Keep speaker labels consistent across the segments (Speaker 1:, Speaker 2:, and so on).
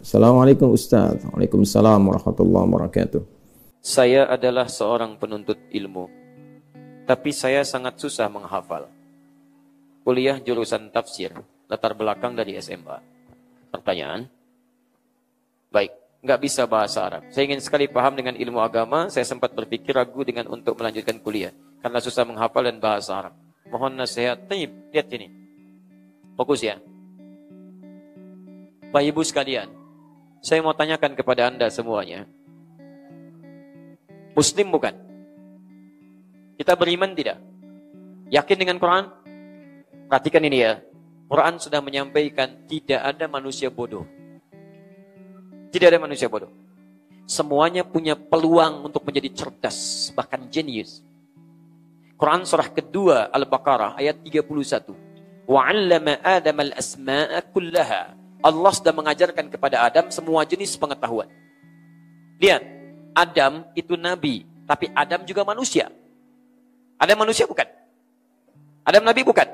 Speaker 1: Assalamualaikum Ustaz. Waalaikumsalam warahmatullahi wabarakatuh.
Speaker 2: Saya adalah seorang penuntut ilmu, tapi saya sangat susah menghafal. Kuliah jurusan tafsir, latar belakang dari SMA. Pertanyaan? Baik, nggak bisa bahasa Arab. Saya ingin sekali paham dengan ilmu agama, saya sempat berpikir ragu dengan untuk melanjutkan kuliah, karena susah menghafal dan bahasa Arab. Mohon nasihat. Lihat sini. Fokus ya. Bapak Ibu sekalian, saya mau tanyakan kepada Anda semuanya. Muslim bukan? Kita beriman tidak? Yakin dengan Quran? Perhatikan ini ya. Quran sudah menyampaikan tidak ada manusia bodoh. Tidak ada manusia bodoh. Semuanya punya peluang untuk menjadi cerdas, bahkan jenius. Quran surah kedua Al-Baqarah ayat 31. Wa 'allama Adam al-asma'a kullaha. Allah sudah mengajarkan kepada Adam semua jenis pengetahuan. Lihat, Adam itu nabi, tapi Adam juga manusia. Adam manusia bukan? Adam nabi bukan?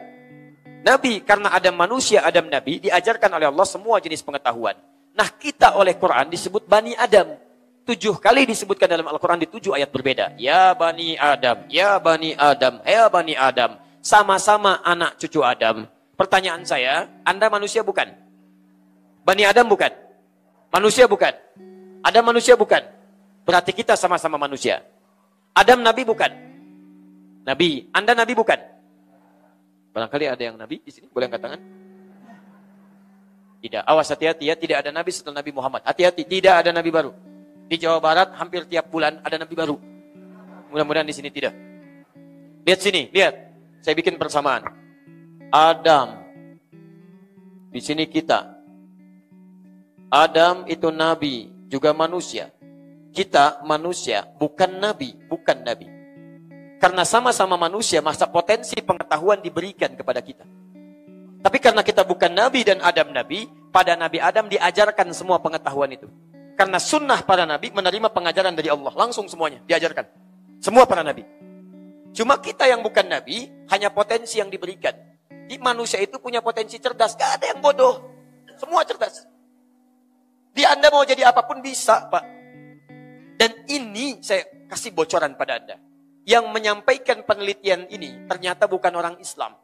Speaker 2: Nabi, karena Adam manusia, Adam nabi, diajarkan oleh Allah semua jenis pengetahuan. Nah, kita oleh Quran disebut Bani Adam. 7 kali disebutkan dalam Al-Quran di 7 ayat berbeda. Ya Bani Adam, ya Bani Adam, ya Bani Adam. Sama-sama anak cucu Adam. Pertanyaan saya, Anda manusia bukan? Bani Adam bukan? Manusia bukan? Adam manusia bukan? Berarti kita sama-sama manusia. Adam nabi bukan? Nabi. Anda nabi bukan? Barangkali ada yang nabi di sini, boleh angkat tangan? Tidak. Awas, hati-hati ya, tidak ada nabi setelah Nabi Muhammad. Hati-hati, tidak ada nabi baru. Di Jawa Barat hampir tiap bulan ada nabi baru. Mudah-mudahan di sini tidak. Lihat sini, lihat. Saya bikin persamaan. Adam. Di sini kita. Adam itu nabi, juga manusia. Kita manusia, bukan nabi, bukan nabi. Karena sama-sama manusia, masa potensi pengetahuan diberikan kepada kita. Tapi karena kita bukan nabi dan Adam nabi, pada Nabi Adam diajarkan semua pengetahuan itu. Karena sunnah para nabi menerima pengajaran dari Allah, langsung semuanya diajarkan. Semua para nabi. Cuma kita yang bukan nabi, hanya potensi yang diberikan. Di manusia itu punya potensi cerdas, gak ada yang bodoh. Semua cerdas. Di Anda mau jadi apapun bisa, Pak. Dan ini saya kasih bocoran pada Anda. Yang menyampaikan penelitian ini ternyata bukan orang Islam.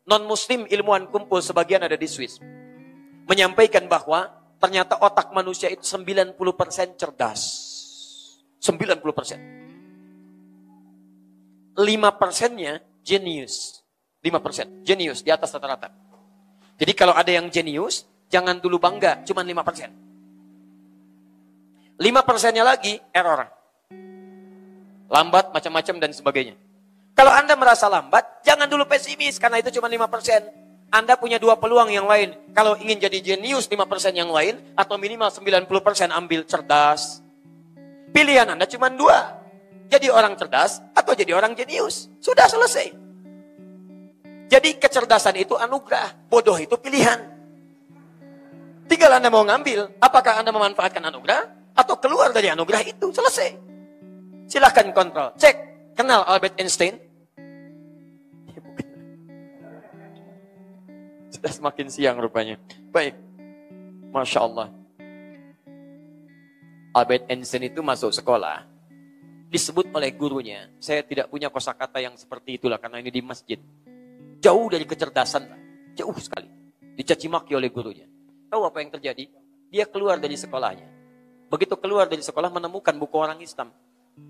Speaker 2: Non-Muslim ilmuwan kumpul sebagian ada di Swiss. Menyampaikan bahwa ternyata otak manusia itu 90% cerdas. 90%. 5%-nya genius. 5%. Genius di atas rata-rata. Jadi kalau ada yang genius, jangan dulu bangga, cuma 5%. 5%-nya lagi error. Lambat, macam-macam dan sebagainya. Kalau Anda merasa lambat, jangan dulu pesimis, karena itu cuma 5%. Anda punya 2 peluang yang lain. Kalau ingin jadi jenius 5% yang lain, atau minimal 90% ambil cerdas. Pilihan Anda cuma 2. Jadi orang cerdas, atau jadi orang jenius. Sudah selesai. Jadi kecerdasan itu anugerah, bodoh itu pilihan. Tinggal Anda mau ngambil, apakah Anda memanfaatkan anugerah, atau keluar dari anugerah itu, selesai. Silahkan kontrol, cek, kenal Albert Einstein? Sudah semakin siang rupanya. Baik, Masya Allah. Albert Einstein itu masuk sekolah, disebut oleh gurunya, saya tidak punya kosakata yang seperti itulah, karena ini di masjid. Jauh dari kecerdasan, jauh sekali. Dicaci maki oleh gurunya. Tahu apa yang terjadi? Dia keluar dari sekolahnya. Begitu keluar dari sekolah menemukan buku orang Islam.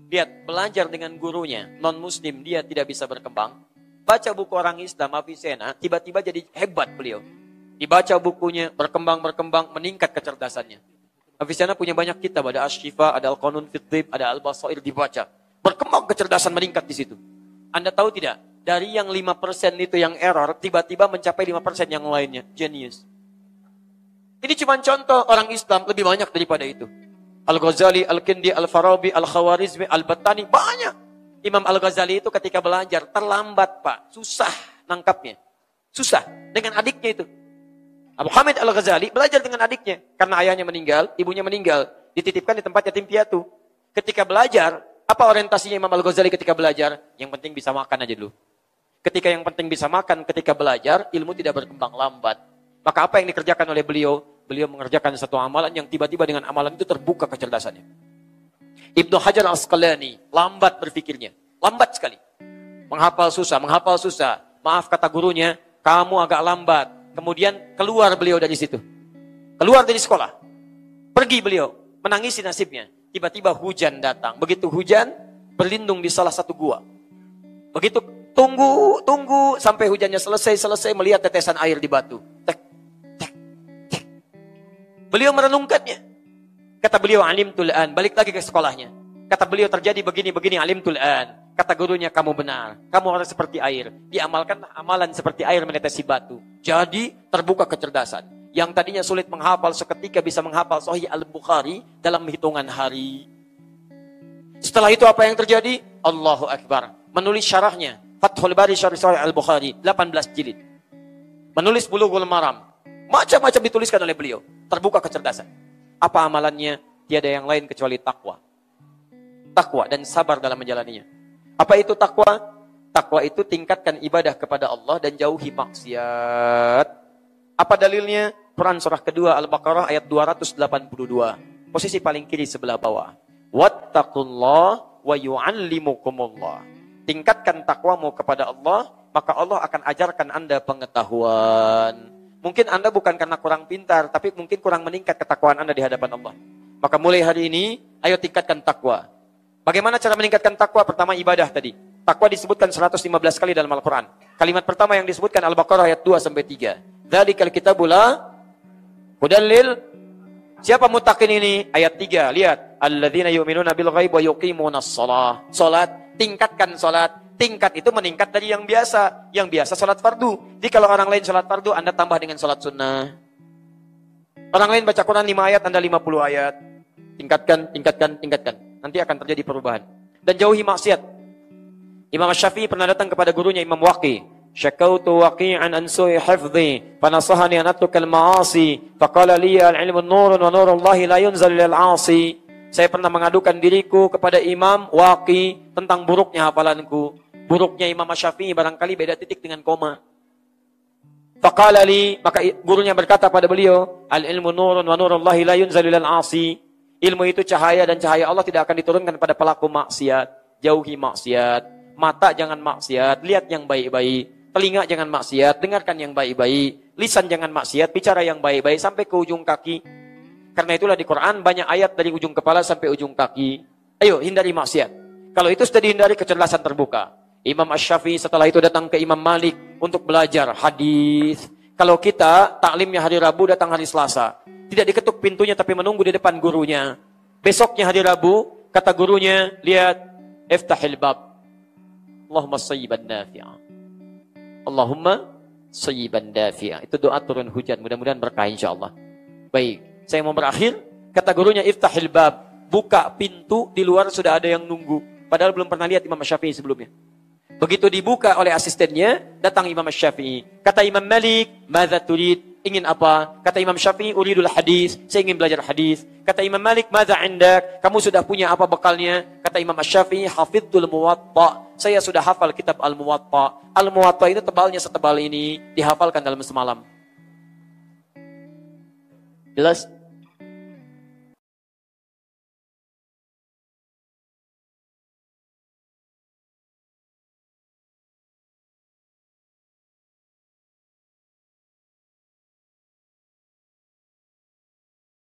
Speaker 2: Lihat, belajar dengan gurunya, non-muslim, dia tidak bisa berkembang. Baca buku orang Islam, Avicenna, tiba-tiba jadi hebat beliau. Dibaca bukunya, berkembang, meningkat kecerdasannya. Avicenna punya banyak kitab, ada Asy-Syifa, ada Al-Qanun fit Thib, ada Al-Basair, dibaca. Berkembang kecerdasan meningkat di situ. Anda tahu tidak? Dari yang 5% itu yang error, tiba-tiba mencapai 5% yang lainnya. Genius. Ini cuma contoh, orang Islam lebih banyak daripada itu. Al-Ghazali, Al-Kindi, Al-Farabi, Al-Khawarizmi, Al-Battani, banyak. Imam Al-Ghazali itu ketika belajar, terlambat Pak. Susah nangkapnya. Susah. Dengan adiknya itu. Abu Hamid Al-Ghazali belajar dengan adiknya. Karena ayahnya meninggal, ibunya meninggal. Dititipkan di tempat yatim piatu. Ketika belajar, apa orientasinya Imam Al-Ghazali ketika belajar? Yang penting bisa makan aja dulu. Ketika yang penting bisa makan, ketika belajar, ilmu tidak berkembang lambat. Maka apa yang dikerjakan oleh beliau? beliau mengerjakan satu amalan yang tiba-tiba dengan amalan itu terbuka kecerdasannya. Ibnu Hajar Al-Asqalani lambat berpikirnya, lambat sekali. Menghafal susah. Maaf kata gurunya, kamu agak lambat. Kemudian keluar beliau dari situ. Keluar dari sekolah. Pergi beliau, menangisi nasibnya. Tiba-tiba hujan datang. Begitu hujan, berlindung di salah satu gua. Begitu tunggu sampai hujannya selesai melihat tetesan air di batu. Tek. Beliau merenungkannya. Kata beliau, alimtul an, balik lagi ke sekolahnya. Kata beliau, terjadi begini, alimtul an. Kata gurunya, kamu benar. Kamu harus seperti air. Diamalkan amalan seperti air menetesi batu. Jadi terbuka kecerdasan. Yang tadinya sulit menghafal seketika bisa menghafal Sahih Al-Bukhari dalam hitungan hari. Setelah itu apa yang terjadi? Allahu Akbar. Menulis syarahnya. Fathul Bari Syarih Sahih Al-Bukhari. 18 jilid. Menulis Bulughul Maram. Macam-macam dituliskan oleh beliau. Terbuka kecerdasan. Apa amalannya? Tiada yang lain kecuali takwa. Takwa dan sabar dalam menjalaninya. Apa itu takwa? Takwa itu tingkatkan ibadah kepada Allah dan jauhi maksiat. Apa dalilnya? Quran surah kedua Al-Baqarah ayat 282. Posisi paling kiri sebelah bawah. Wattaqullah wa yu'allimukumullah. Tingkatkan takwamu kepada Allah, maka Allah akan ajarkan Anda pengetahuan. Mungkin Anda bukan karena kurang pintar, tapi mungkin kurang meningkat ketakwaan Anda di hadapan Allah. Maka mulai hari ini, ayo tingkatkan takwa. Bagaimana cara meningkatkan takwa? Pertama ibadah tadi. Takwa disebutkan 115 kali dalam Al-Quran. Kalimat pertama yang disebutkan Al-Baqarah ayat 2-3. Dzalikal kitabu la hudan lil. Siapa muttaqin ini? Ayat 3. Lihat. Alladzina yu'minuna bil ghaib wa yuqimunas shalah. Salat, tingkatkan salat. Tingkat itu meningkat dari yang biasa. Yang biasa salat fardu. Jadi kalau orang lain salat fardu, Anda tambah dengan salat sunnah. Orang lain baca Quran 5 ayat, Anda 50 ayat. Tingkatkan. Nanti akan terjadi perubahan. Dan jauhi maksiat. Imam Syafi'i pernah datang kepada gurunya Imam Waqi. Syakautu waqi'an an su'i hifdhi fanasahani an atrukal ma'asi faqala li al-ilmu nurun wa nurullahi la yunzal lil 'asi. Saya pernah mengadukan diriku kepada Imam Waqi tentang buruknya hafalanku. Buruknya Imam Syafi'i barangkali beda titik dengan koma. Faqala li, maka gurunya berkata pada beliau, al-ilmu nurun wa nurullahi la yunzal lil 'asi. Ilmu itu cahaya dan cahaya Allah tidak akan diturunkan pada pelaku maksiat. Jauhi maksiat. Mata jangan maksiat, lihat yang baik-baik. Telinga jangan maksiat, dengarkan yang baik-baik. Lisan jangan maksiat, bicara yang baik-baik sampai ke ujung kaki. Karena itulah di Quran banyak ayat dari ujung kepala sampai ujung kaki. Ayo hindari maksiat. Kalau itu sudah dihindari, kecerdasan terbuka. Imam Asy-Syafi'i setelah itu datang ke Imam Malik untuk belajar hadis. Kalau kita taklimnya hari Rabu, datang hari Selasa. Tidak diketuk pintunya tapi menunggu di depan gurunya. Besoknya hari Rabu, kata gurunya, lihat, iftahil bab. Allahumma sayyiban nafi'a. Allahumma sayyiban nafi'a. Itu doa turun hujan, mudah-mudahan berkah insyaallah. Baik, saya mau berakhir. Kata gurunya, iftahil bab. Buka pintu, di luar sudah ada yang nunggu. Padahal belum pernah lihat Imam Syafi'i sebelumnya. Begitu dibuka oleh asistennya, datang Imam Syafi'i. Kata Imam Malik, madza turid? Ingin apa? Kata Imam Syafi'i, uridul hadis. Saya ingin belajar hadis. Kata Imam Malik, madza indak? Kamu sudah punya apa bekalnya? Kata Imam Syafi'i, hafidhul muwatta. Saya sudah hafal kitab Al-Muwatta. Al-Muwatta itu tebalnya setebal ini, dihafalkan dalam semalam. Jelas?